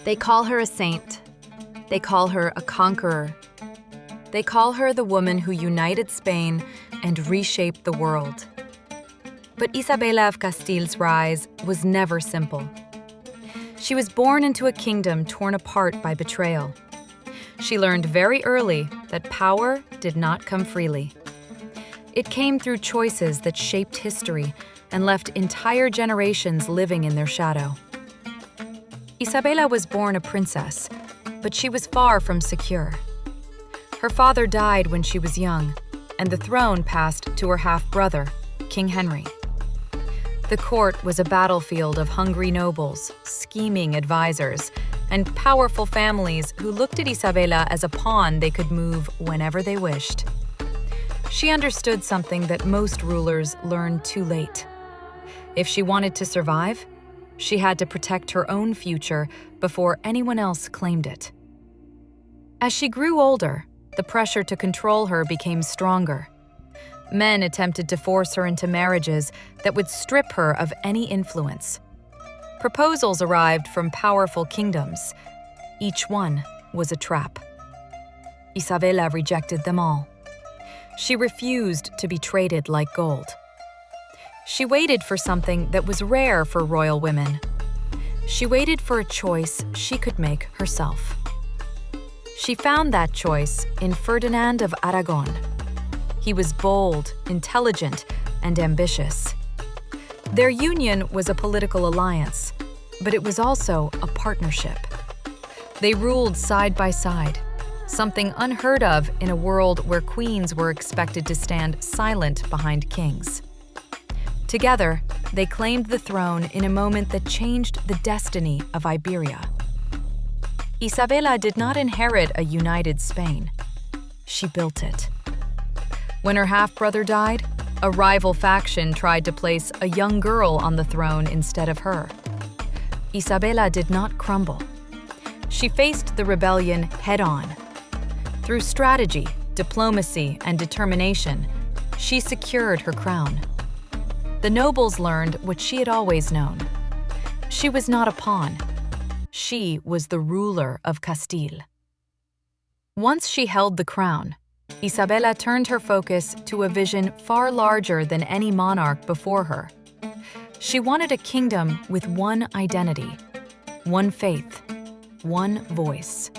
They call her a saint. They call her a conqueror. They call her the woman who united Spain and reshaped the world. But Isabella of Castile's rise was never simple. She was born into a kingdom torn apart by betrayal. She learned very early that power did not come freely. It came through choices that shaped history and left entire generations living in their shadow. Isabella was born a princess, but she was far from secure. Her father died when she was young, and the throne passed to her half-brother, King Henry. The court was a battlefield of hungry nobles, scheming advisors, and powerful families who looked at Isabella as a pawn they could move whenever they wished. She understood something that most rulers learned too late. If she wanted to survive, she had to protect her own future before anyone else claimed it. As she grew older, the pressure to control her became stronger. Men attempted to force her into marriages that would strip her of any influence. Proposals arrived from powerful kingdoms. Each one was a trap. Isabella rejected them all. She refused to be traded like gold. She waited for something that was rare for royal women. She waited for a choice she could make herself. She found that choice in Ferdinand of Aragon. He was bold, intelligent, and ambitious. Their union was a political alliance, but it was also a partnership. They ruled side by side, something unheard of in a world where queens were expected to stand silent behind kings. Together, they claimed the throne in a moment that changed the destiny of Iberia. Isabella did not inherit a united Spain. She built it. When her half-brother died, a rival faction tried to place a young girl on the throne instead of her. Isabella did not crumble. She faced the rebellion head-on. Through strategy, diplomacy, and determination, she secured her crown. The nobles learned what she had always known. She was not a pawn. She was the ruler of Castile. Once she held the crown, Isabella turned her focus to a vision far larger than any monarch before her. She wanted a kingdom with one identity, one faith, one voice.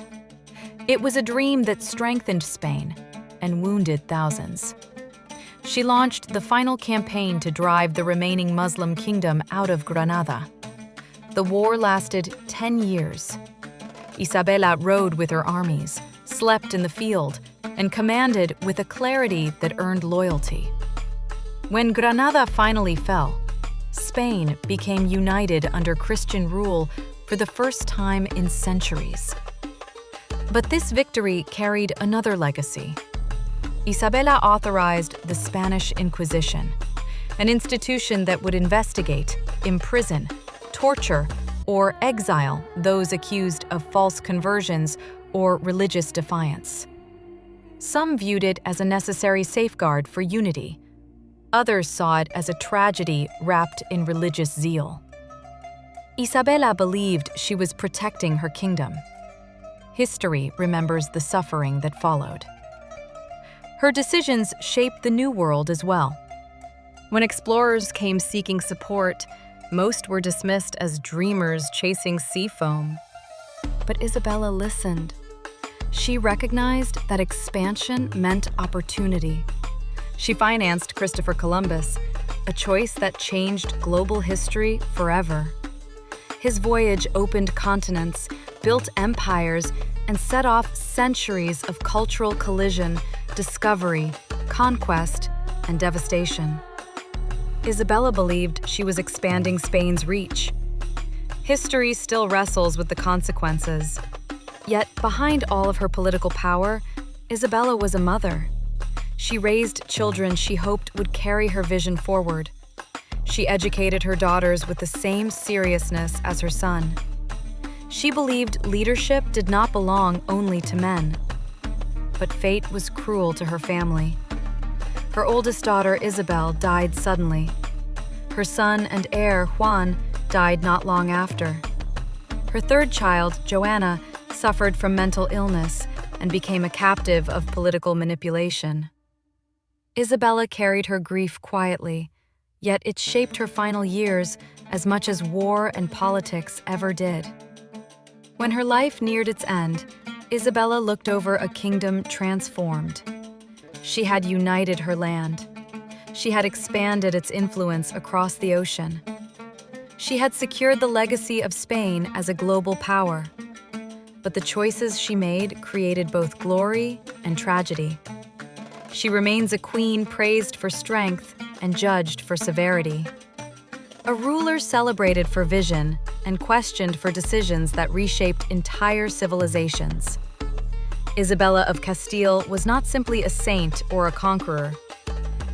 It was a dream that strengthened Spain and wounded thousands. She launched the final campaign to drive the remaining Muslim kingdom out of Granada. The war lasted 10 years. Isabella rode with her armies, slept in the field, and commanded with a clarity that earned loyalty. When Granada finally fell, Spain became united under Christian rule for the first time in centuries. But this victory carried another legacy. Isabella authorized the Spanish Inquisition, an institution that would investigate, imprison, torture, or exile those accused of false conversions or religious defiance. Some viewed it as a necessary safeguard for unity. Others saw it as a tragedy wrapped in religious zeal. Isabella believed she was protecting her kingdom. History remembers the suffering that followed. Her decisions shaped the New World as well. When explorers came seeking support, most were dismissed as dreamers chasing sea foam. But Isabella listened. She recognized that expansion meant opportunity. She financed Christopher Columbus, a choice that changed global history forever. His voyage opened continents, built empires, and set off centuries of cultural collision, discovery, conquest, and devastation. Isabella believed she was expanding Spain's reach. History still wrestles with the consequences. Yet, behind all of her political power, Isabella was a mother. She raised children she hoped would carry her vision forward. She educated her daughters with the same seriousness as her son. She believed leadership did not belong only to men. But fate was cruel to her family. Her oldest daughter, Isabel, died suddenly. Her son and heir, Juan, died not long after. Her third child, Joanna, suffered from mental illness and became a captive of political manipulation. Isabella carried her grief quietly, yet it shaped her final years as much as war and politics ever did. When her life neared its end, Isabella looked over a kingdom transformed. She had united her land. She had expanded its influence across the ocean. She had secured the legacy of Spain as a global power. But the choices she made created both glory and tragedy. She remains a queen praised for strength and judged for severity. A ruler celebrated for vision and questioned for decisions that reshaped entire civilizations. Isabella of Castile was not simply a saint or a conqueror.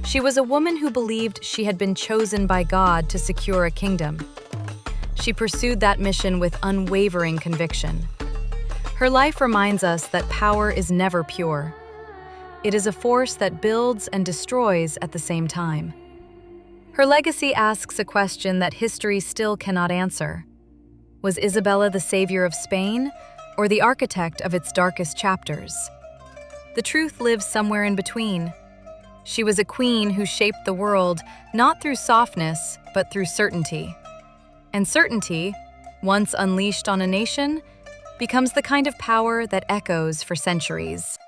She was a woman who believed she had been chosen by God to secure a kingdom. She pursued that mission with unwavering conviction. Her life reminds us that power is never pure. It is a force that builds and destroys at the same time. Her legacy asks a question that history still cannot answer. Was Isabella the savior of Spain, or the architect of its darkest chapters? The truth lives somewhere in between. She was a queen who shaped the world not through softness, but through certainty. And certainty, once unleashed on a nation, becomes the kind of power that echoes for centuries.